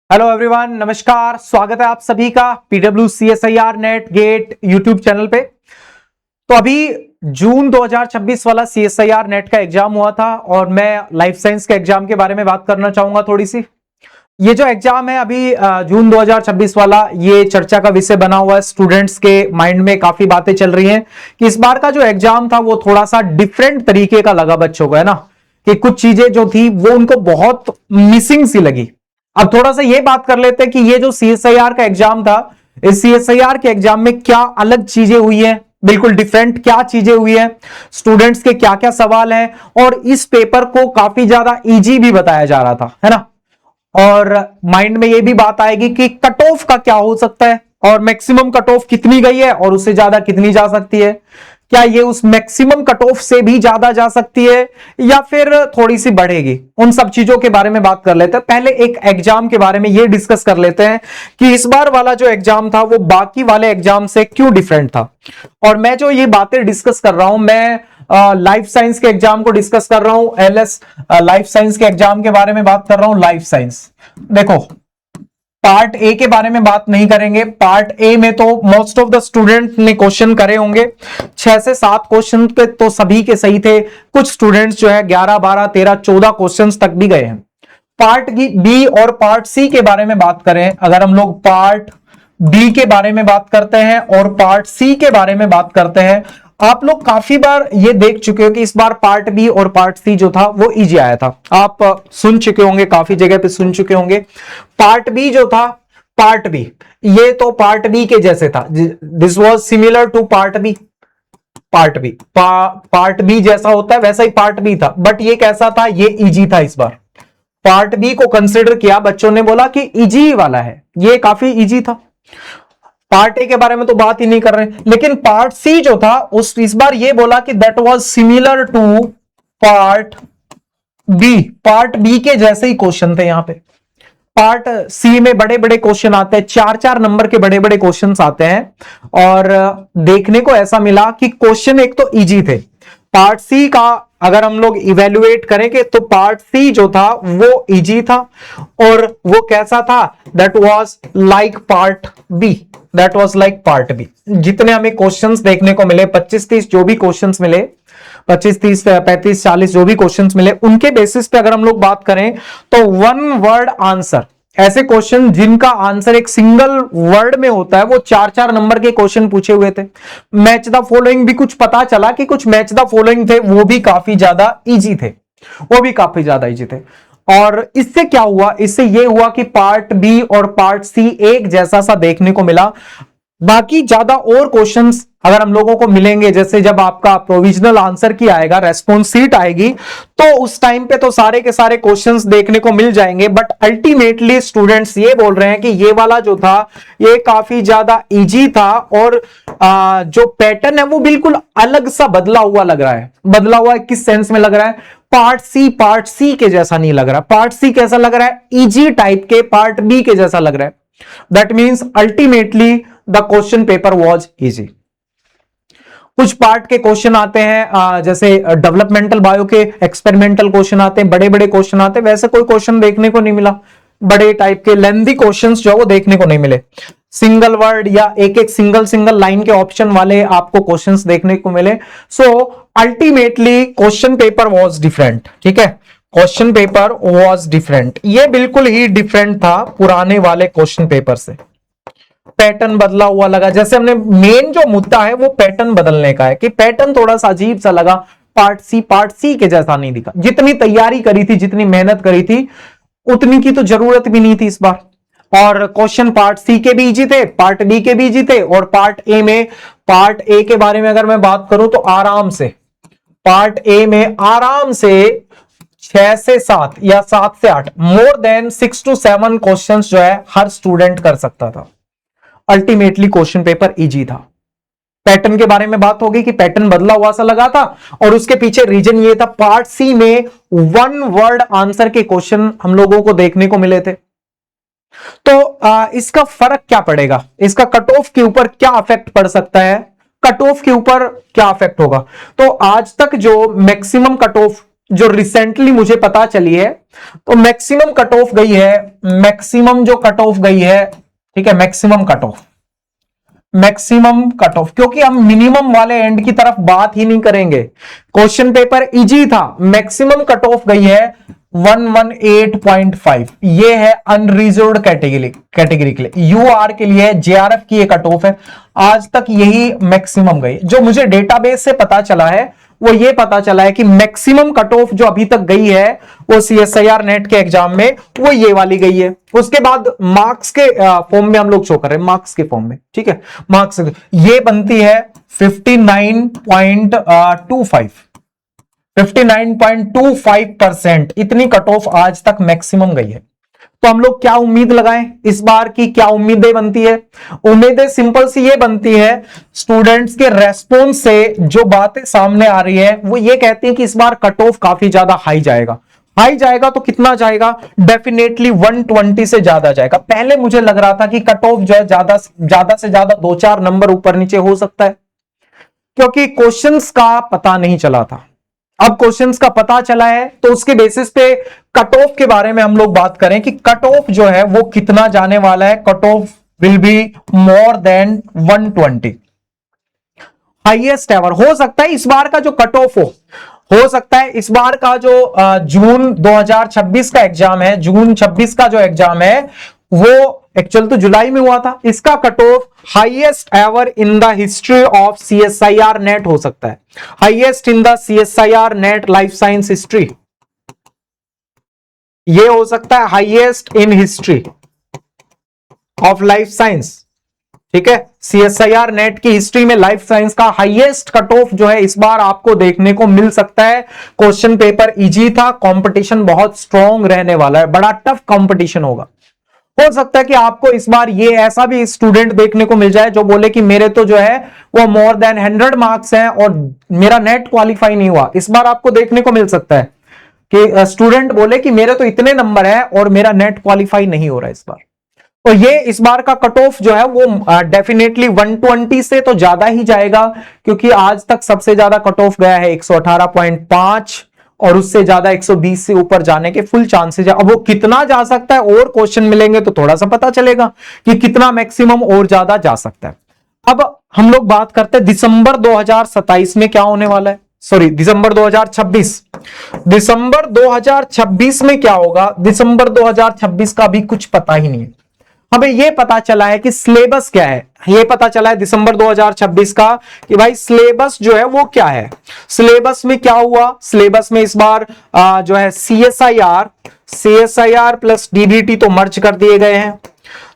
Hello everyone, नमस्कार। स्वागत है आप सभी का PWCSIR net get YouTube channel पे। तो अभी जून 2026 वाला CSIR नेट का एग्जाम हुआ था और मैं लाइफ साइंस के एग्जाम के बारे में बात करना चाहूंगा थोड़ी सी। ये जो एग्जाम है अभी जून 2026 वाला, ये चर्चा का विषय बना हुआ है। स्टूडेंट्स के माइंड में काफी बातें चल रही हैं कि इस बार का जो एग्जाम था वो थोड़ा सा डिफरेंट तरीके का लगा बच्चों को, है ना, कि कुछ चीजें जो थी वो उनको बहुत मिसिंग सी लगी। अब थोड़ा सा ये बात कर लेते हैं कि ये जो CSIR का एग्जाम था, इस CSIR के एग्जाम में क्या अलग चीजें हुई हैं, बिल्कुल डिफरेंट क्या चीजें हुई हैं, स्टूडेंट्स के क्या क्या सवाल हैं, और इस पेपर को काफी ज्यादा इजी भी बताया जा रहा था, है ना। और माइंड में ये भी बात आएगी कि कट ऑफ का क्या हो सकता है और मैक्सिमम कट ऑफ कितनी गई है और उससे ज्यादा कितनी जा सकती है, क्या ये उस मैक्सिमम कट ऑफ से भी ज्यादा जा सकती है या फिर थोड़ी सी बढ़ेगी। उन सब चीजों के बारे में बात कर लेते हैं। पहले एक एग्जाम के बारे में ये डिस्कस कर लेते हैं कि इस बार वाला जो एग्जाम था वो बाकी वाले एग्जाम से क्यों डिफरेंट था। और मैं जो ये बातें डिस्कस कर रहा हूं, मैं लाइफ साइंस के एग्जाम को डिस्कस कर रहा हूं। LS लाइफ साइंस के एग्जाम के बारे में बात कर रहा हूं। लाइफ साइंस देखो, पार्ट ए के बारे में बात नहीं करेंगे। पार्ट ए में तो मोस्ट ऑफ द स्टूडेंट ने क्वेश्चन करे होंगे, 6 से 7 क्वेश्चन पे तो सभी के सही थे। कुछ स्टूडेंट्स जो है 11, 12, 13, 14 क्वेश्चंस तक भी गए हैं। पार्ट बी और पार्ट सी के बारे में बात करें, अगर हम लोग पार्ट बी के बारे में बात करते हैं और पार्ट सी के बारे में बात करते हैं, आप लोग काफी बार ये देख चुके हो कि इस बार पार्ट बी और पार्ट सी जो था वो इजी आया था। आप सुन चुके होंगे, काफी जगह पे सुन चुके होंगे। पार्ट बी जो था, पार्ट बी, ये तो पार्ट बी के जैसे था। This was similar to part B. Part B part B जैसा होता है वैसा ही पार्ट बी था, बट ये कैसा था, ये इजी था। इस बार पार्ट बी को कंसिडर किया, बच्चों ने बोला कि इजी वाला है, ये काफी इजी था। पार्ट ए के बारे में तो बात ही नहीं कर रहे। लेकिन पार्ट सी जो था उस इस बार ये बोला कि that was similar to part B. Part B के जैसे ही क्वेश्चन थे यहां पे। पार्ट सी में बड़े बड़े क्वेश्चन आते हैं, 4-4 नंबर के बड़े बड़े क्वेश्चंस आते हैं। और देखने को ऐसा मिला कि क्वेश्चन एक तो इजी थे। पार्ट सी का अगर हम लोग इवेल्युएट करेंगे तो पार्ट सी जो था वो इजी था। और वो कैसा था, that was like part B. That was like part B. जितने हमें क्वेश्चंस देखने को मिले, 25-30 जो भी क्वेश्चंस मिले, 25-30 35-40 जो भी क्वेश्चंस मिले, उनके बेसिस पे अगर हम लोग बात करें तो वन वर्ड आंसर, ऐसे क्वेश्चन जिनका आंसर एक सिंगल वर्ड में होता है, वो 4-4 नंबर के क्वेश्चन पूछे हुए थे। मैच द फॉलोइंग भी कुछ पता चला कि कुछ मैच द फॉलोइंग थे, वो भी काफी ज्यादा इजी थे। वो भी काफी ज्यादा इजी थे। और इससे क्या हुआ, इससे ये हुआ कि पार्ट बी और पार्ट सी एक जैसा सा देखने को मिला। बाकी ज्यादा और क्वेश्चंस अगर हम लोगों को मिलेंगे, जैसे जब आपका प्रोविजनल आंसर की आएगा, रेस्पॉन्स सीट आएगी, तो उस टाइम पे तो सारे के सारे क्वेश्चंस देखने को मिल जाएंगे। बट अल्टीमेटली स्टूडेंट्स ये बोल रहे हैं कि ये वाला जो था ये काफी ज्यादा इजी था और जो पैटर्न है वो बिल्कुल अलग सा बदला हुआ लग रहा है। बदला हुआ किस सेंस में लग रहा है, पार्ट सी के जैसा नहीं लग रहा। पार्ट सी कैसा लग रहा है, इजी टाइप के। पार्ट बी के जैसा लग रहा है। That means ultimately the question paper was easy. कुछ पार्ट के क्वेश्चन आते हैं, जैसे डेवलपमेंटल बायो के एक्सपेरिमेंटल क्वेश्चन आते हैं, बड़े बड़े क्वेश्चन आते हैं, वैसे कोई क्वेश्चन देखने को नहीं मिला। बड़े टाइप के लेंथी क्वेश्चंस जो है वो देखने को नहीं मिले। सिंगल वर्ड या एक एक सिंगल लाइन के ऑप्शन वाले आपको क्वेश्चंस देखने को मिले। So ultimately question paper was different. ठीक है, क्वेश्चन पेपर वॉज डिफरेंट। ये बिल्कुल ही डिफरेंट था पुराने वाले क्वेश्चन पेपर से। पैटर्न बदला हुआ लगा। जैसे हमने मेन जो मुद्दा है वो पैटर्न बदलने का है, कि पैटर्न थोड़ा सा अजीब सा लगा। पार्ट सी के जैसा नहीं दिखा। जितनी तैयारी करी थी, जितनी मेहनत करी थी, उतनी की तो जरूरत भी नहीं थी इस बार। और क्वेश्चन पार्ट सी के भी इजी थे, पार्ट बी के भी इजी थे। और पार्ट ए में, पार्ट ए के बारे में अगर मैं बात करूं तो आराम से, पार्ट ए में आराम से 6 से 7 या 7 से 8, मोर देन 6 to 7 क्वेश्चंस जो है हर स्टूडेंट कर सकता था। अल्टीमेटली क्वेश्चन पेपर इजी था। पैटर्न के बारे में बात होगी कि पैटर्न बदला हुआ सा लगा था, और उसके पीछे रीजन ये था, पार्ट सी में वन वर्ड आंसर के क्वेश्चन हम लोगों को देखने को मिले थे। तो इसका फर्क क्या पड़ेगा, इसका कट ऑफ के ऊपर क्या इफेक्ट पड़ सकता है, कट ऑफ के ऊपर क्या इफेक्ट होगा। तो आज तक जो मैक्सिमम कट ऑफ जो रिसेंटली मुझे पता चली है, तो मैक्सिमम कट ऑफ गई है, मैक्सिमम जो कट ऑफ गई है, ठीक है, maximum cut off, maximum cut off, क्योंकि हम मिनिमम वाले एंड की तरफ बात ही नहीं करेंगे, क्वेश्चन पेपर इजी था। मैक्सिमम कट ऑफ गई है 118.5, ये है अनरिजर्व्ड कैटेगरी के लिए, यूआर के लिए, जेआरएफ की ये कट ऑफ है, आज तक यही मैक्सिमम गई। जो मुझे डेटाबेस से पता चला है वो ये पता चला है कि मैक्सिमम कट ऑफ जो अभी तक गई है वो सीएसआईआर नेट के एग्जाम में वो ये वाली गई है। उसके बाद मार्क्स के फॉर्म में हम लोग शो कर रहे हैं, मार्क्स के फॉर्म में, ठीक है, मार्क्स ये बनती है 59.25, 59.25%, इतनी कट ऑफ आज तक मैक्सिमम गई है। तो हम लोग क्या उम्मीद लगाएं इस बार की, क्या उम्मीदें बनती है? उम्मीदें सिंपल सी ये बनती है, स्टूडेंट्स के रेस्पॉन्स से जो बातें सामने आ रही है वो ये कहती है कि इस बार कट ऑफ काफी ज्यादा हाई जाएगा। हाई जाएगा तो कितना जाएगा? डेफिनेटली 120 से ज्यादा जाएगा। पहले मुझे लग रहा था कि कट ऑफ जो है ज्यादा से ज्यादा 2-4 नंबर ऊपर नीचे हो सकता है, क्योंकि क्वेश्चंस का पता नहीं चला था। अब क्वेश्चंस का पता चला है तो उसके बेसिस पे कट ऑफ के बारे में हम लोग बात करें कि कट ऑफ जो है वो कितना जाने वाला है। Cut off will be more than 120, highest ever. हो सकता है इस बार का जो कट ऑफ हो सकता है इस बार का जो जून 2026 का एग्जाम है, जून 26 का जो एग्जाम है वो एक्चुअल तो जुलाई में हुआ था, इसका cut off highest ever in the history of CSIR net हो सकता है, highest in the CSIR net life science history, ये हो सकता है highest in history of life science, ठीक है। सीएसआईआर नेट की हिस्ट्री में लाइफ साइंस का हाईएस्ट कट ऑफ जो है इस बार आपको देखने को मिल सकता है। क्वेश्चन पेपर इजी था, कंपटीशन बहुत स्ट्रॉन्ग रहने वाला है, बड़ा टफ कंपटीशन होगा। हो सकता है कि आपको इस बार ये ऐसा भी स्टूडेंट देखने को मिल जाए जो बोले कि मेरे तो जो है वो मोर देन 100 मार्क्स हैं और मेरा नेट क्वालिफाई नहीं हुआ। इस बार आपको देखने को मिल सकता है कि स्टूडेंट बोले कि मेरे तो इतने नंबर है और मेरा नेट क्वालिफाई नहीं हो रहा है इस बार। तो ये इस बार का कट ऑफ जो है वो डेफिनेटली 120 से तो ज्यादा ही जाएगा, क्योंकि आज तक सबसे ज्यादा कट ऑफ गया है 118.5 और उससे ज्यादा 120 से ऊपर जाने के फुल चांसेस है। अब वो कितना जा सकता है और क्वेश्चन मिलेंगे तो थोड़ा सा पता चलेगा कि कितना मैक्सिमम और ज्यादा जा सकता है। अब हम लोग बात करते हैं दिसंबर 2027 में क्या होने वाला है, सॉरी दिसंबर 2026, दिसंबर 2026 में क्या होगा। दिसंबर 2026 का भी कुछ पता ही नहीं है। हमें यह पता चला है कि सिलेबस क्या है, यह पता चला है दिसंबर 2026 का कि भाई सिलेबस जो है वो क्या है। सिलेबस में क्या हुआ, सिलेबस में इस बार जो है सीएसआईआर प्लस डीबीटी तो मर्ज कर दिए गए हैं।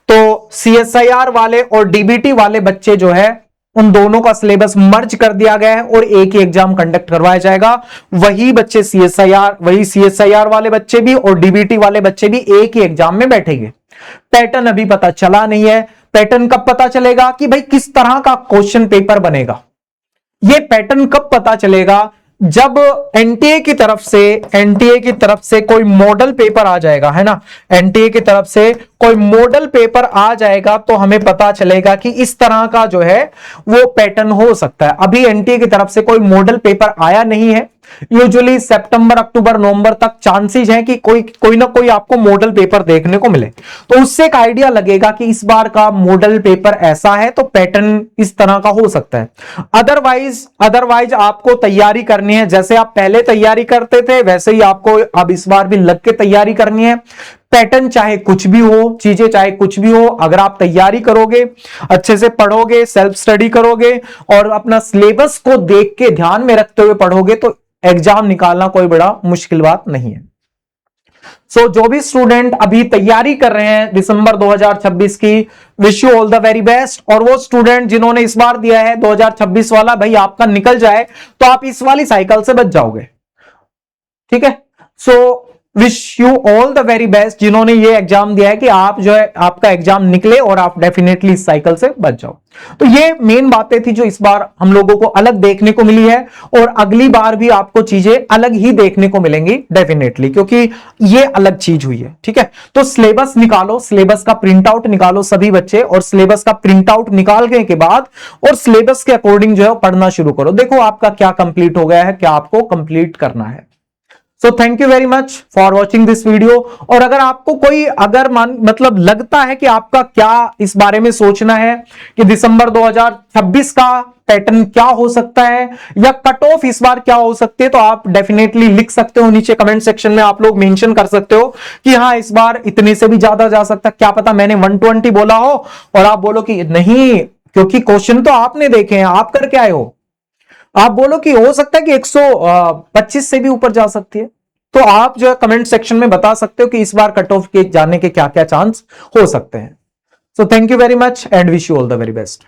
तो सीएसआईआर वाले और डीबीटी वाले बच्चे जो है उन दोनों का सिलेबस मर्ज कर दिया गया है और एक ही एग्जाम कंडक्ट करवाया जाएगा। वही बच्चे सीएसआईआर वाले बच्चे भी और डीबीटी वाले बच्चे भी एक ही एग्जाम में बैठेंगे। पैटर्न अभी पता चला नहीं है। पैटर्न कब पता चलेगा कि भाई किस तरह का क्वेश्चन पेपर बनेगा, यह पैटर्न कब पता चलेगा? जब एनटीए की तरफ से कोई मॉडल पेपर आ जाएगा, है ना, एनटीए की तरफ से कोई मॉडल पेपर आ जाएगा तो हमें पता चलेगा कि इस तरह का जो है वो पैटर्न हो सकता है। अभी एनटीए की तरफ से कोई मॉडल पेपर आया नहीं है। यूजुअली सितंबर, अक्टूबर, नवंबर तक चांसेस हैं कि कोई ना कोई आपको मॉडल पेपर देखने को मिले, तो उससे एक आइडिया लगेगा कि इस बार का मॉडल पेपर ऐसा है तो पैटर्न इस तरह का हो सकता है। अदरवाइज आपको तैयारी करनी है, जैसे आप पहले तैयारी करते थे वैसे ही आपको अब इस बार भी लग के तैयारी करनी है। पैटर्न चाहे कुछ भी हो, चीजें चाहे कुछ भी हो, अगर आप तैयारी करोगे, अच्छे से पढ़ोगे, सेल्फ स्टडी करोगे और अपना सिलेबस को देख के ध्यान में रखते हुए पढ़ोगे तो एग्जाम निकालना कोई बड़ा मुश्किल बात नहीं है। सो जो भी स्टूडेंट अभी तैयारी कर रहे हैं दिसंबर 2026 की, wish you all the very best. और वो स्टूडेंट जिन्होंने इस बार दिया है 2026 वाला, भाई आपका निकल जाए तो आप इस वाली साइकिल से बच जाओगे, ठीक है। So wish you all the very best जिन्होंने ये एग्जाम दिया है कि आप जो है आपका एग्जाम निकले और आप डेफिनेटली इस साइकिल से बच जाओ। तो ये मेन बातें थी जो इस बार हम लोगों को अलग देखने को मिली है और अगली बार भी आपको चीजें अलग ही देखने को मिलेंगी डेफिनेटली, क्योंकि ये अलग चीज हुई है, ठीक है। तो सिलेबस निकालो, सिलेबस का प्रिंट आउट निकालो सभी बच्चे, और सिलेबस का प्रिंट आउट निकालने के बाद और सिलेबस के अकॉर्डिंग जो है पढ़ना शुरू करो। देखो आपका क्या कंप्लीट हो गया है, क्या आपको कंप्लीट करना है। So thank you very much for watching this video. और अगर आपको कोई मतलब लगता है कि आपका क्या इस बारे में सोचना है कि दिसंबर 2026 का पैटर्न क्या हो सकता है या कट ऑफ इस बार क्या हो सकती है, तो आप डेफिनेटली लिख सकते हो नीचे कमेंट सेक्शन में। आप लोग मेंशन कर सकते हो कि हाँ इस बार इतने से भी ज्यादा जा सकता है, क्या पता मैंने 120 बोला हो और आप बोलो कि नहीं, क्योंकि क्वेश्चन तो आपने देखे हैं, आप करके आए हो। आप बोलो कि हो सकता है कि 125 से भी ऊपर जा सकती है, तो आप जो है कमेंट सेक्शन में बता सकते हो कि इस बार कट ऑफ के जाने के क्या क्या चांस हो सकते हैं। So thank you very much and wish you all the very best.